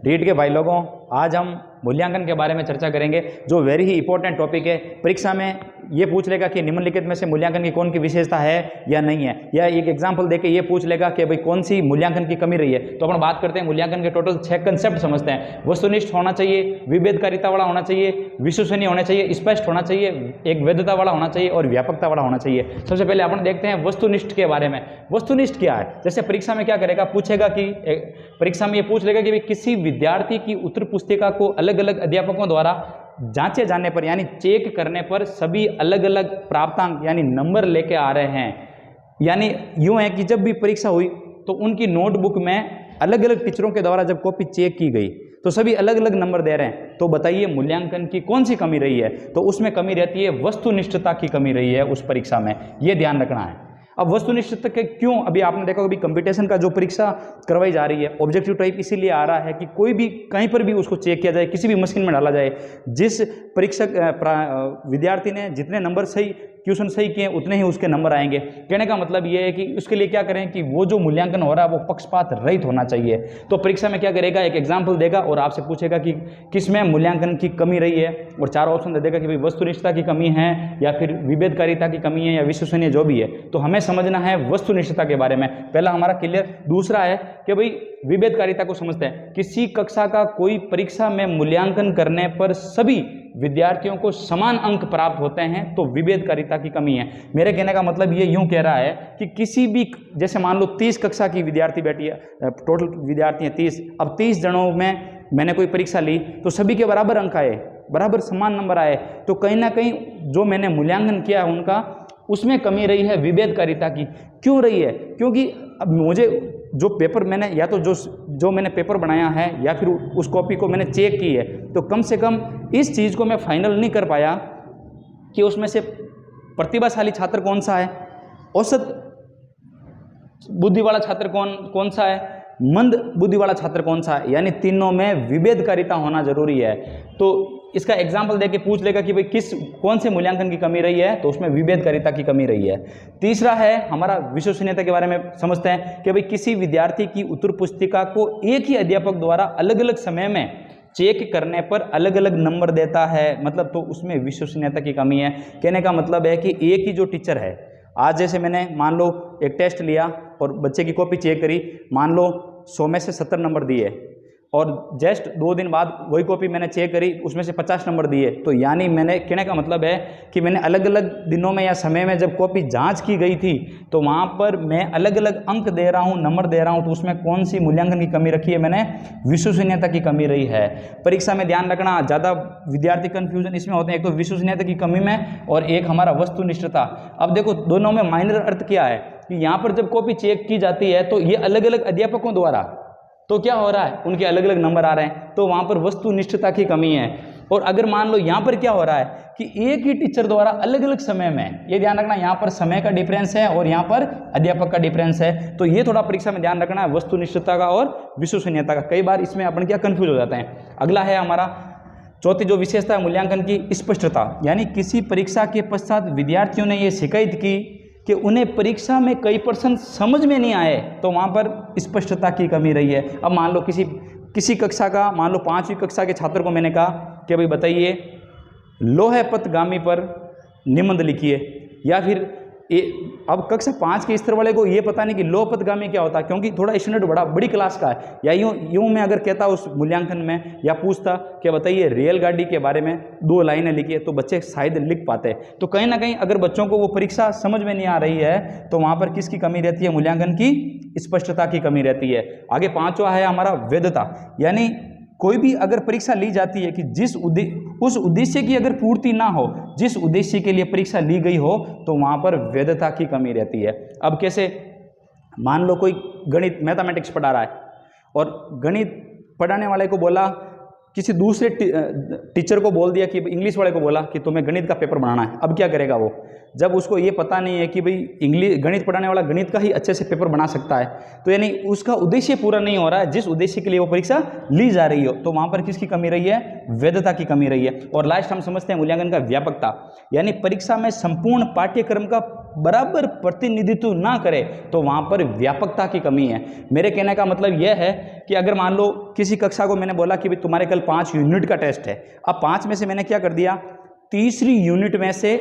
रीट के भाई लोगों, आज हम मूल्यांकन के बारे में चर्चा करेंगे, जो वेरी ही इंपॉर्टेंट टॉपिक है। परीक्षा में ये पूछ लेगा कि निम्नलिखित में से मूल्यांकन की कौन की विशेषता है या नहीं है, या एक एग्जाम्पल देके ये पूछ लेगा कि भाई कौन सी मूल्यांकन की कमी रही है। तो अपन बात करते हैं मूल्यांकन के टोटल 6 कंसेप्ट समझते हैं। वस्तुनिष्ठ होना चाहिए, विभेदकारिता वाला होना चाहिए, विश्वसनीय होना चाहिए, स्पष्ट होना चाहिए, एक वैधता वाला होना चाहिए और व्यापकता वाला होना चाहिए। सबसे पहले अपन देखते हैं वस्तुनिष्ठ के बारे में। वस्तुनिष्ठ क्या है? जैसे परीक्षा में क्या करेगा, पूछेगा कि परीक्षा में ये पूछ लेगा कि किसी विद्यार्थी की उत्तर पुस्तिका को अलग अलग अध्यापकों द्वारा जांचे जाने पर यानी चेक करने पर सभी अलग अलग प्राप्तांक यानी नंबर लेके आ रहे हैं। यानी यूं है कि जब भी परीक्षा हुई तो उनकी नोटबुक में अलग अलग टीचरों के द्वारा जब कॉपी चेक की गई तो सभी अलग अलग नंबर दे रहे हैं। तो बताइए मूल्यांकन की कौन सी कमी रही है? तो उसमें कमी रहती है वस्तुनिष्ठता की कमी रही है उस परीक्षा में, ये ध्यान रखना है। अब वस्तुनिष्ठता के क्यों, अभी आपने देखा अभी कंपटीशन का जो परीक्षा करवाई जा रही है ऑब्जेक्टिव टाइप इसीलिए आ रहा है कि कोई भी कहीं पर भी उसको चेक किया जाए, किसी भी मशीन में डाला जाए, जिस परीक्षक विद्यार्थी ने जितने नंबर सही क्वेश्चन सही किए उतने ही उसके नंबर आएंगे। कहने का मतलब ये है कि उसके लिए क्या करें कि वो जो मूल्यांकन हो रहा है वो पक्षपात रहित होना चाहिए। तो परीक्षा में क्या करेगा, एक एग्जाम्पल देगा और आपसे पूछेगा कि किसमें मूल्यांकन की कमी रही है, और 4 ऑप्शन दे देगा कि भाई वस्तुनिष्ठता की कमी है या फिर विभेदकारिता की कमी है या विश्वसनीय, जो भी है। तो हमें समझना है वस्तुनिष्ठता के बारे में, पहला हमारा क्लियर। दूसरा है कि भाई विभेदकारिता को समझते हैं। किसी कक्षा का कोई परीक्षा में मूल्यांकन करने पर सभी विद्यार्थियों को समान अंक प्राप्त होते हैं तो विभेदकारिता की कमी है। मेरे कहने का मतलब ये यूं कह रहा है कि किसी भी, जैसे मान लो 30 कक्षा की विद्यार्थी बैठी है, टोटल विद्यार्थी हैं 30, अब 30 जनों में मैंने कोई परीक्षा ली तो सभी के बराबर अंक आए, बराबर समान नंबर आए, तो कहीं ना कहीं जो मैंने मूल्यांकन किया उनका उसमें कमी रही है विभेदकारिता की। क्यों रही है? क्योंकि अब मुझे जो पेपर मैंने या तो जो मैंने पेपर बनाया है या फिर उस कॉपी को मैंने चेक की है, तो कम से कम इस चीज़ को मैं फाइनल नहीं कर पाया कि उसमें से प्रतिभाशाली छात्र कौन सा है, औसत बुद्धि वाला छात्र कौन सा है, मंद बुद्धि वाला छात्र कौन सा है। यानी तीनों में विभेदकारिता होना जरूरी है। तो इसका एग्जाम्पल देके पूछ लेगा कि भाई कौन से मूल्यांकन की कमी रही है, तो उसमें विभेदकारिता की कमी रही है। तीसरा है हमारा विश्वसनीयता के बारे में समझते हैं कि भाई किसी विद्यार्थी की उत्तर पुस्तिका को एक ही अध्यापक द्वारा अलग अलग समय में चेक करने पर अलग अलग नंबर देता है, मतलब तो उसमें विश्वसनीयता की कमी है। कहने का मतलब है कि एक ही जो टीचर है, आज जैसे मैंने मान लो एक टेस्ट लिया और बच्चे की कॉपी चेक करी, मान लो 100 में से 70 नंबर दिए, और जस्ट 2 दिन बाद वही कॉपी मैंने चेक करी, उसमें से 50 नंबर दिए। तो यानी मैंने कहने का मतलब है कि मैंने अलग अलग दिनों में या समय में जब कॉपी जांच की गई थी तो वहाँ पर मैं अलग अलग अंक दे रहा हूँ, नंबर दे रहा हूँ, तो उसमें कौन सी मूल्यांकन की कमी रखी है मैंने? विश्वसनीयता की कमी रही है। परीक्षा में ध्यान रखना, ज़्यादा विद्यार्थी कन्फ्यूजन इसमें होते हैं, एक तो विश्वसनीयता की कमी में और एक हमारा वस्तुनिष्ठता। अब देखो दोनों में माइनर अर्थ क्या है कि यहाँ पर जब कॉपी चेक की जाती है तो ये अलग अलग अध्यापकों द्वारा, तो क्या हो रहा है, उनके अलग अलग नंबर आ रहे हैं, तो वहाँ पर वस्तुनिष्ठता की कमी है। और अगर मान लो यहाँ पर क्या हो रहा है कि एक ही टीचर द्वारा अलग अलग समय में, ये ध्यान रखना यहाँ पर समय का डिफरेंस है और यहाँ पर अध्यापक का डिफरेंस है, तो ये थोड़ा परीक्षा में ध्यान रखना है, वस्तुनिष्ठता का और विश्वसनीयता का। कई बार इसमें अपन क्या कंफ्यूज हो जाते हैं। अगला है हमारा चौथी जो विशेषता है मूल्यांकन की, स्पष्टता। यानी किसी परीक्षा के पश्चात विद्यार्थियों ने ये शिकायत की कि उन्हें परीक्षा में कई प्रश्न समझ में नहीं आए, तो वहाँ पर स्पष्टता की कमी रही है। अब मान लो किसी कक्षा का, मान लो 5वीं कक्षा के छात्र को मैंने कहा कि भाई बताइए लोहे पथगामी पर निबंध लिखिए, या फिर अब कक्षा 5 के स्तर वाले को ये पता नहीं कि लोह पथगामी क्या होता है, क्योंकि थोड़ा स्टैंडर्ड बड़ी क्लास का है। या यूँ मैं अगर कहता उस मूल्यांकन में या पूछता कि बताइए रेलगाड़ी के बारे में 2 लाइनें लिखिए, तो बच्चे शायद लिख पाते। तो कहीं ना कहीं अगर बच्चों को वो परीक्षा समझ में नहीं आ रही है तो वहाँ पर किसकी कमी रहती है? मूल्यांकन की स्पष्टता की कमी रहती है। आगे 5वां है हमारा वैधता। यानी कोई भी अगर परीक्षा ली जाती है कि उस उद्देश्य की अगर पूर्ति ना हो, जिस उद्देश्य के लिए परीक्षा ली गई हो, तो वहाँ पर वैधता की कमी रहती है। अब कैसे, मान लो कोई गणित मैथमेटिक्स पढ़ा रहा है और गणित पढ़ाने वाले को बोला, किसी दूसरे टीचर को बोल दिया कि इंग्लिश वाले को बोला कि तुम्हें गणित का पेपर बनाना है। अब क्या करेगा वो, जब उसको ये पता नहीं है कि भाई गणित पढ़ाने वाला गणित का ही अच्छे से पेपर बना सकता है, तो यानी उसका उद्देश्य पूरा नहीं हो रहा है जिस उद्देश्य के लिए वो परीक्षा ली जा रही हो, तो वहाँ पर किसकी कमी रही है? वैधता की कमी रही है। और लास्ट हम समझते हैं मूल्यांकन का व्यापकता। यानी परीक्षा में संपूर्ण पाठ्यक्रम का बराबर प्रतिनिधित्व ना करे तो वहाँ पर व्यापकता की कमी है। मेरे कहने का मतलब यह है कि अगर मान लो किसी कक्षा को मैंने बोला कि भाई तुम्हारे कल 5 यूनिट का टेस्ट है, अब 5 में से मैंने क्या कर दिया, तीसरी यूनिट में से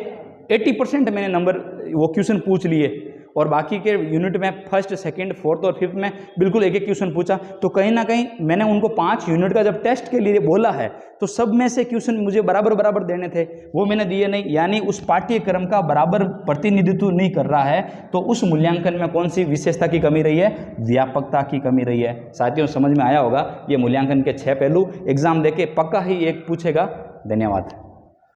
80% मैंने नंबर वो क्वेश्चन पूछ लिए और बाकी के यूनिट में फर्स्ट, सेकंड, फोर्थ और फिफ्थ में बिल्कुल एक एक क्वेश्चन पूछा। तो कहीं ना कहीं मैंने उनको 5 यूनिट का जब टेस्ट के लिए बोला है तो सब में से क्वेश्चन मुझे बराबर देने थे, वो मैंने दिए नहीं, यानी उस पाठ्यक्रम का बराबर प्रतिनिधित्व नहीं कर रहा है। तो उस मूल्यांकन में कौन सी विशेषता की कमी रही है, व्यापकता की कमी रही है। साथियों समझ में आया होगा, ये मूल्यांकन के 6 पहलू एग्जाम देके पक्का ही एक पूछेगा। धन्यवाद।